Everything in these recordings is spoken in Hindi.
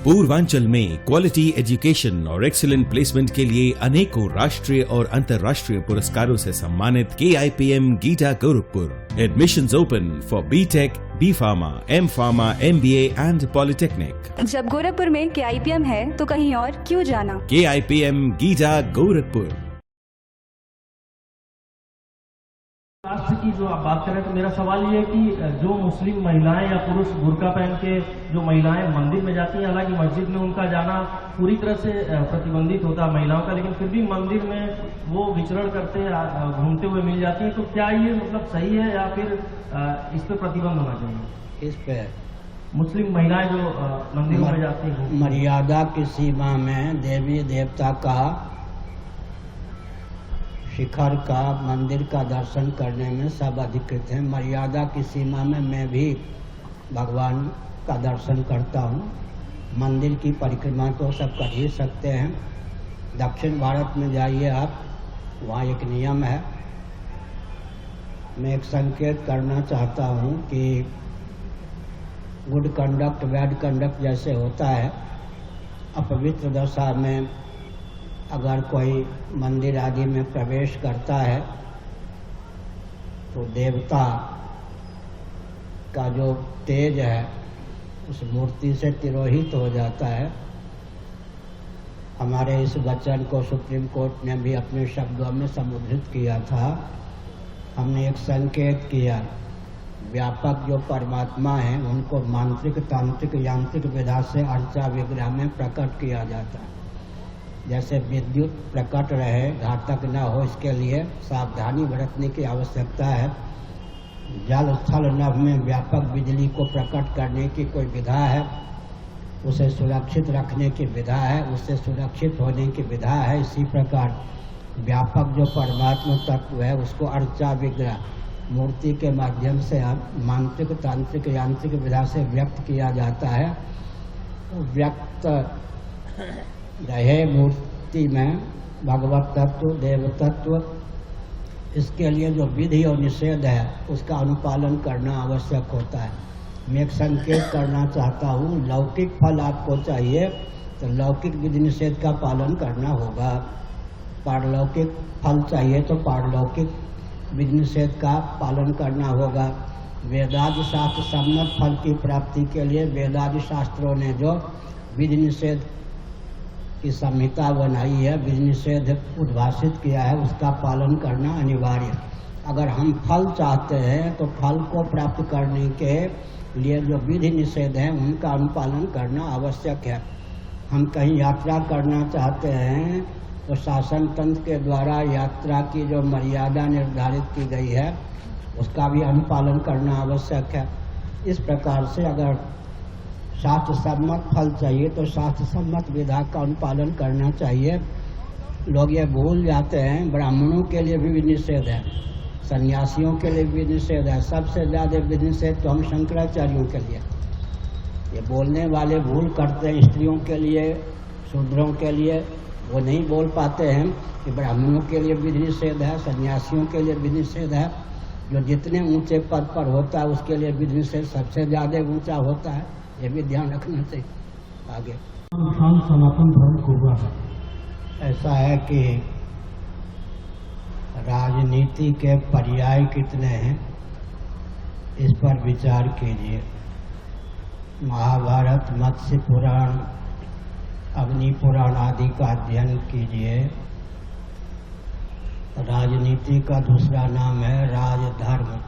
पूर्वांचल में क्वालिटी एजुकेशन और एक्सीलेंट प्लेसमेंट के लिए अनेकों राष्ट्रीय और अंतर्राष्ट्रीय पुरस्कारों से सम्मानित KIPM गीटा Gorakhpur. Admissions open for B.Tech, B.Pharma, M.Pharma, MBA and polytechnic. जब गोरखपुर में KIPM है तो कहीं और क्यों जाना। KIPM गीटा गोरखपुर। राष्ट्र की जो आप बात करें तो मेरा सवाल ये है कि जो मुस्लिम महिलाएं या पुरुष बुर्का पहन के जो महिलाएं मंदिर में जाती हैं, हालांकि मस्जिद में उनका जाना पूरी तरह से प्रतिबंधित होता है महिलाओं का, लेकिन फिर भी मंदिर में वो विचरण करते घूमते हुए मिल जाती हैं, तो क्या ये मतलब सही है या फिर इस पर प्रतिबंध होना चाहिए? इस पे मुस्लिम महिलाएं जो मंदिरों में जाती हैं, मर्यादा की सीमा में देवी देवता का शिखर का मंदिर का दर्शन करने में सब अधिकृत हैं। मर्यादा की सीमा में मैं भी भगवान का दर्शन करता हूँ। मंदिर की परिक्रमा तो सब कर ही सकते हैं। दक्षिण भारत में जाइए आप, वहाँ एक नियम है। मैं एक संकेत करना चाहता हूँ कि गुड कंडक्ट बैड कंडक्ट जैसे होता है, अपवित्र दशा में अगर कोई मंदिर आदि में प्रवेश करता है तो देवता का जो तेज है उस मूर्ति से तिरोहित हो जाता है। हमारे इस वचन को सुप्रीम कोर्ट ने भी अपने शब्दों में समुद्रित किया था। हमने एक संकेत किया, व्यापक जो परमात्मा है उनको मांत्रिक तांत्रिक यांत्रिक विधा से अर्चा विग्रह में प्रकट किया जाता है। जैसे विद्युत प्रकट रहे, घातक न हो, इसके लिए सावधानी बरतने की आवश्यकता है। जल स्थल नभ में व्यापक बिजली को प्रकट करने की कोई विधा है, उसे सुरक्षित रखने की विधा है, उससे सुरक्षित होने की विधा है। इसी प्रकार व्यापक जो परमात्मा तत्व है उसको अर्चा विग्रह मूर्ति के माध्यम से मांत्रिक तांत्रिक यांत्रिक विधा से व्यक्त किया जाता है। व्यक्त रहे मूर्ति में भगवत तत्व देव तत्व। इसके लिए जो विधि और निषेध है उसका अनुपालन करना आवश्यक होता है। मैं एक संकेत करना चाहता हूँ, लौकिक फल आपको चाहिए तो लौकिक विधि निषेध का पालन करना होगा। पारलौकिक फल चाहिए तो पारलौकिक विधि निषेध का पालन करना होगा। वेदादि शास्त्र सम्मत फल की प्राप्ति के लिए वेदादि शास्त्रों ने जो विधि निषेध की संहिता बनाई है, विधि निषेध उद्भाषित किया है, उसका पालन करना अनिवार्य। अगर हम फल चाहते हैं तो फल को प्राप्त करने के लिए जो विधि निषेध है उनका अनुपालन करना आवश्यक है। हम कहीं यात्रा करना चाहते हैं तो शासन तंत्र के द्वारा यात्रा की जो मर्यादा निर्धारित की गई है उसका भी अनुपालन करना आवश्यक है। इस प्रकार से अगर शास्त्र सम्मत फल चाहिए तो शास्त्र सम्मत विधा का अनुपालन करना चाहिए। लोग ये भूल जाते हैं, ब्राह्मणों के लिए भी विधि निषेध है, सन्यासियों के लिए भी विधि निषेध है। सबसे ज़्यादा विधि निषेध तो हम शंकराचार्यों के लिए, ये बोलने वाले भूल करते हैं। स्त्रियों के लिए, शूद्रों के लिए वो नहीं बोल पाते हैं कि ब्राह्मणों के लिए विधि निषेध है, सन्यासियों के लिए विधि निषेध है। जो जितने ऊंचे पद पर होता है उसके लिए विधि निषेध सबसे ज़्यादा ऊंचा होता है, ये भी ध्यान रखना चाहिए। आगे सनातन धर्म को ऐसा है कि राजनीति के पर्याय कितने हैं इस पर विचार कीजिए। महाभारत, मत्स्य पुराण, अग्नि पुराण आदि का अध्ययन कीजिए। राजनीति का दूसरा नाम है राजधर्म।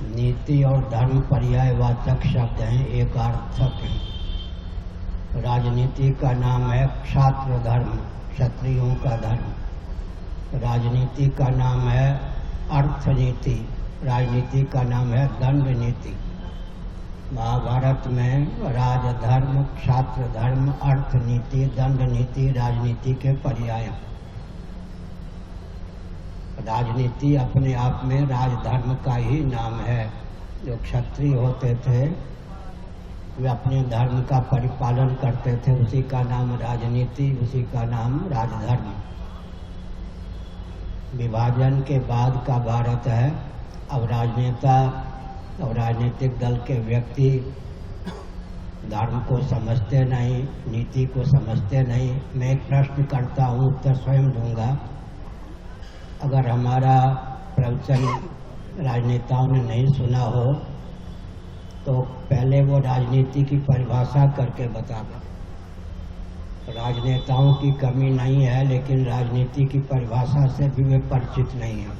नीति और धर्म पर्यायवाचक शब्द हैं, एक अर्थक हैं। राजनीति का नाम है क्षात्र धर्म, क्षत्रियों का धर्म। राजनीति का नाम है अर्थनीति, राजनीति का नाम है दंड नीति। महाभारत में राजधर्म, क्षात्र धर्म, अर्थनीति, दंड नीति राजनीति के पर्याय। राजनीति अपने आप में राजधर्म का ही नाम है। जो क्षत्रिय होते थे वे अपने धर्म का परिपालन करते थे, उसी का नाम राजनीति, उसी का नाम राजधर्म। विभाजन के बाद का भारत है। अब राजनेता और राजनीतिक दल के व्यक्ति धर्म को समझते नहीं, नीति को समझते नहीं। मैं एक प्रश्न करता हूँ, उत्तर स्वयं दूंगा। अगर हमारा प्रवचन राजनेताओं ने नहीं सुना हो तो पहले वो राजनीति की परिभाषा करके बता दें। राजनेताओं की कमी नहीं है, लेकिन राजनीति की परिभाषा से भी वे परिचित नहीं हैं।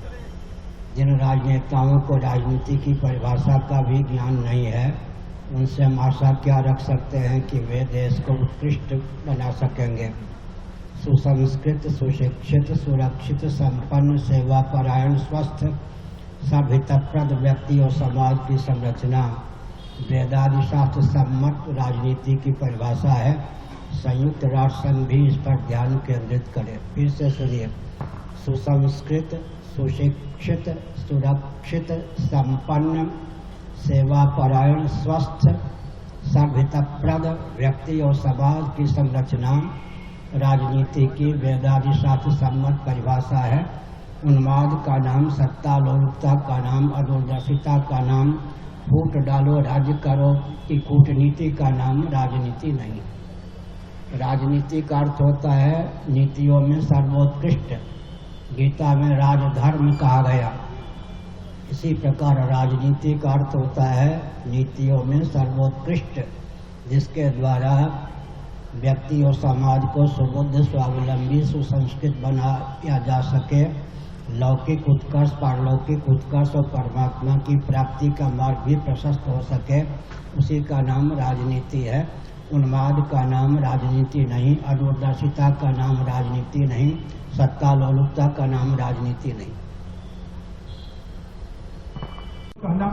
जिन राजनेताओं को राजनीति की परिभाषा का भी ज्ञान नहीं है, उनसे हम आशा क्या रख सकते हैं कि वे देश को उत्कृष्ट बना सकेंगे। सुसंस्कृत, सुशिक्षित, सुरक्षित, संपन्न, सेवापरायण, स्वस्थ, सभ्यताप्रद व्यक्ति और समाज की संरचना वेदादि शास्त्र सम्मत राजनीति की परिभाषा है। संयुक्त राष्ट्र संघ भी इस पर ध्यान केंद्रित करे। फिर से सुनिए। सुसंस्कृत, सुशिक्षित, सुरक्षित, संपन्न, सेवापरायण, स्वस्थ, सभ्यताप्रद व्यक्ति और समाज की संरचना राजनीति की वेदादि शास्त्र सम्मत परिभाषा है। उन्माद का नाम, सत्ता लोलुपता का नाम, अदूरदर्शिता का नाम, फूट डालो राज्य करो की कूटनीति का नाम राजनीति नहीं। राजनीति का अर्थ होता है नीतियों में सर्वोत्कृष्ट। गीता में राजधर्म कहा गया। इसी प्रकार राजनीति का अर्थ होता है नीतियों में सर्वोत्कृष्ट, जिसके द्वारा व्यक्ति और समाज को सुबुद्ध, स्वावलंबी, सुसंस्कृत बनाया जा सके। लौकिक उत्कर्ष, पारलौकिक उत्कर्ष और परमात्मा की प्राप्ति का मार्ग भी प्रशस्त हो सके, उसी का नाम राजनीति है। उन्माद का नाम राजनीति नहीं, अदूरदर्शिता का नाम राजनीति नहीं, सत्ता लोलुपता का नाम राजनीति नहीं। कहना,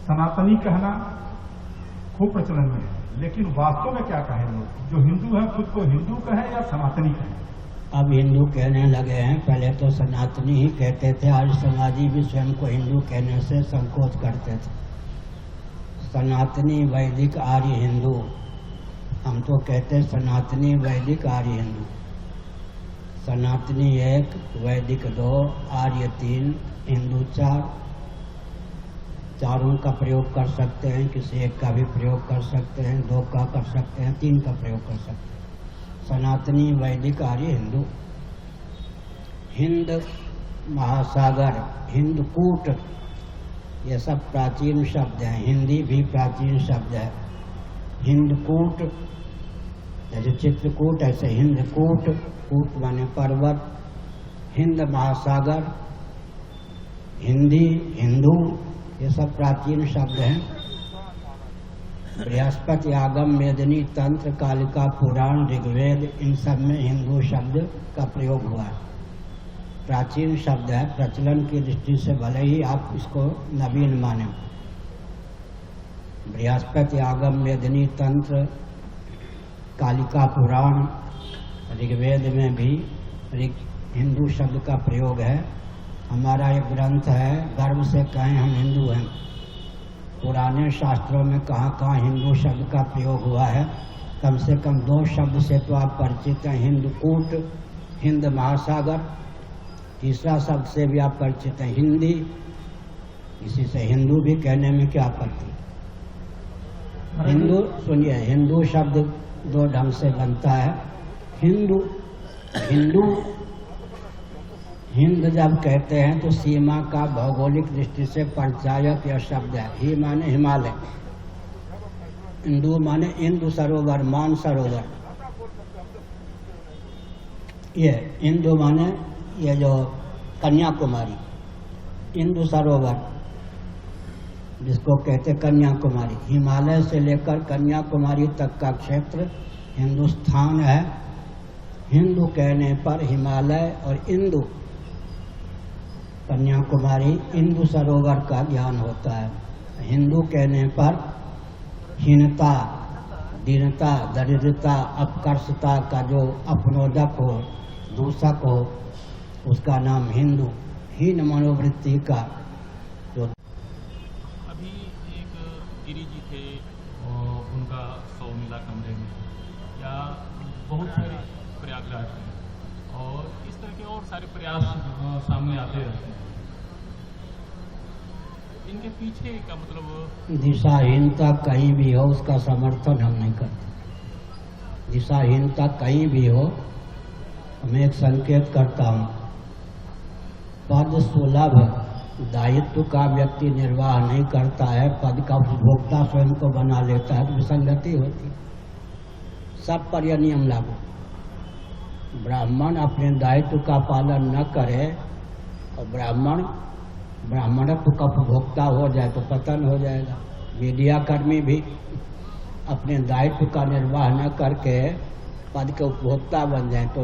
सनातनी कहना खूब प्रचलन में है, लेकिन वास्तव में क्या कहें लोग? जो हिंदू है खुद को हिंदू कहे या सनातनी कहे? अब हिंदू कहने लगे हैं, पहले तो सनातनी ही कहते थे। आज समाजी भी स्वयं को हिंदू कहने से संकोच करते थे। सनातनी, वैदिक, आर्य, हिंदू। हम तो कहते सनातनी, वैदिक, आर्य, हिंदू। सनातनी 1, वैदिक 2, आर्य 3, हिंदू 4। चारों का प्रयोग कर सकते हैं, किसी एक का भी प्रयोग कर सकते हैं, 2 का कर सकते हैं, 3 का प्रयोग कर सकते हैं। सनातनी, वैदिक, आर्य, हिंदू। हिंद महासागर, हिंदकूट, ये सब प्राचीन शब्द हैं। हिंदी भी प्राचीन शब्द है। हिंदकूट जैसे चित्रकूट, ऐसे हिंदकूट। कूट माने पर्वत। हिंद महासागर, हिंदी, हिंदू, ये सब प्राचीन शब्द हैं। बृहस्पति, आगम, मेदिनी, तंत्र, कालिका, पुराण, ऋग्वेद, इन सब में हिंदू शब्द का प्रयोग हुआ है। प्राचीन शब्द है। प्रचलन की दृष्टि से भले ही आप इसको नवीन माने। बृहस्पति, आगम, मेदिनी, तंत्र, कालिका, पुराण, ऋग्वेद में भी हिंदू शब्द का प्रयोग है। हमारा एक ग्रंथ है, गर्व से कहें हम हिंदू हैं। पुराने शास्त्रों में कहाँ कहाँ हिंदू शब्द का प्रयोग हुआ है। कम से कम 2 शब्द से तो आप परिचित हैं, हिंदकूट, हिंद महासागर। तीसरा शब्द से भी आप परिचित हैं, हिंदी। इसी से हिंदू भी कहने में क्या आपत्ति? हिंदू, सुनिए, हिंदू शब्द 2 ढंग से बनता है। हिंदू, हिंदू, हिंद जब कहते हैं तो सीमा का भौगोलिक दृष्टि से परिचायक यह शब्द है। ही माने हिमालय, हिंदू माने इंदु सरोवर, मान सरोवर। ये इंदु माने ये जो कन्याकुमारी, इंदु सरोवर जिसको कहते कन्याकुमारी। हिमालय से लेकर कन्याकुमारी तक का क्षेत्र हिंदुस्तान है। हिंदू कहने पर हिमालय और इंदु, कन्याकुमारी, इंदु सरोवर का ज्ञान होता है। हिंदू कहने पर हीनता, दीनता, दरिद्रता, अपकर्षता का जो अपनोदक हो, दूषक हो, उसका नाम हिंदू। हीन मनोवृत्ति का जो। अभी एक गिरी जी थे और उनका 100 मिला कमरे में, या बहुत सारे प्रयागराज में, और इस तरह के और सारे प्रयास सामने आते रहते हैं। इनके पीछे का मतलब दिशाहीनता कहीं भी हो उसका समर्थन हम नहीं करते। दिशाहीनता कहीं भी हो, मैं एक संकेत करता हूँ, पद सुलभ दायित्व का व्यक्ति निर्वाह नहीं करता है, पद का उपभोक्ता स्वयं को बना लेता है तो विसंगति होती है। सब पर यह नियम लागू। ब्राह्मण अपने दायित्व का पालन न करे और ब्राह्मणत्व का उपभोक्ता हो जाए तो पतन हो जाएगा। मीडिया कर्मी भी अपने दायित्व का निर्वाह न करके पद के उपभोक्ता बन जाए तो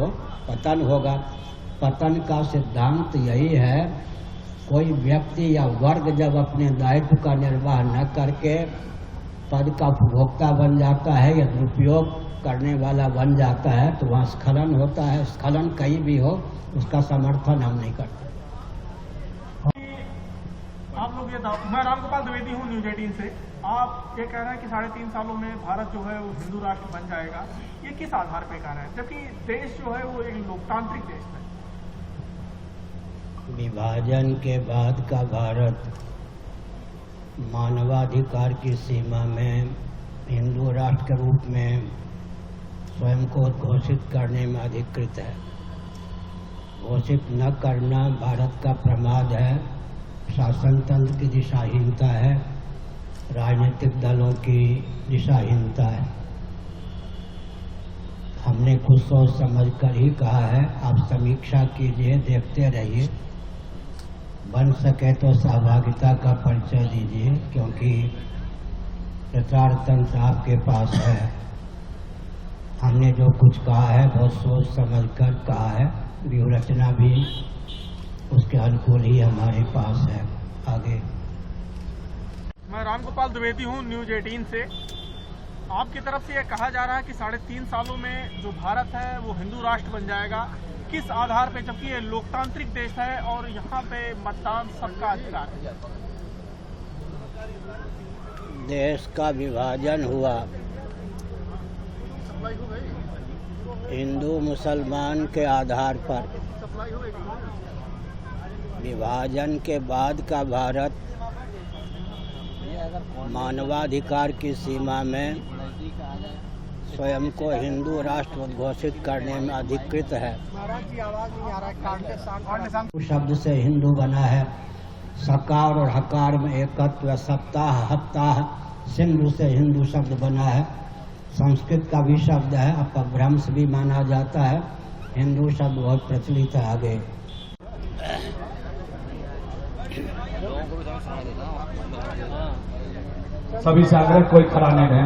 पतन होगा। पतन का सिद्धांत यही है, कोई व्यक्ति या वर्ग जब अपने दायित्व का निर्वाह न करके पद का उपभोक्ता बन जाता है या दुरुपयोग करने वाला बन जाता है तो वहाँ स्खलन होता है। स्खलन कहीं भी हो उसका समर्थन हम नहीं करते। आप लोग ये मैं रामगोपाल द्विवेदी हूँ न्यूज 18 से। आप ये कह रहे हैं कि 3.5 सालों में भारत जो है वो हिंदू राष्ट्र बन जाएगा, ये किस आधार पे कह रहे हैं, जबकि देश जो है वो एक लोकतांत्रिक देश है। विभाजन के बाद का भारत मानवाधिकार की सीमा में हिंदू राष्ट्र के रूप में स्वयं को घोषित करने में अधिकृत है। घोषित न करना भारत का प्रमाद है, शासन तंत्र की दिशाहीनता है, राजनीतिक दलों की दिशाहीनता है। हमने कुछ सोच समझ कर ही कहा है, आप समीक्षा कीजिए, देखते रहिए, बन सके तो सहभागिता का परिचय दीजिए, क्योंकि प्रचार तंत्र आपके पास है। हमने जो कुछ कहा है बहुत सोच समझ कर कहा है, व्यूह रचना भी उसके अनुकूल ही हमारे पास है। आगे मैं रामगोपाल द्विवेदी हूँ न्यूज 18 से। आपकी तरफ से यह कहा जा रहा है कि 3.5 सालों में जो भारत है वो हिंदू राष्ट्र बन जाएगा, किस आधार पे, जबकि ये लोकतांत्रिक देश है और यहाँ पे मतदान सबका अधिकार है। देश का विभाजन हुआ, हिंदू मुसलमान के आधार पर। विभाजन के बाद का भारत मानवाधिकार की सीमा में स्वयं को हिंदू राष्ट्र घोषित करने में अधिकृत है। शब्द से हिंदू बना है, सकार और हकार में एकत्व, सप्ताह हफ्ताह, सिंधु से हिंदू शब्द बना है। संस्कृत का भी शब्द है, अपभ्रंश भी माना जाता है। हिंदू शब्द बहुत प्रचलित है। आगे सभी से आग्रह, कोई खड़ा नहीं रहे,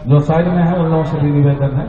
जो साइड में है उन लोगों से भी निवेदन है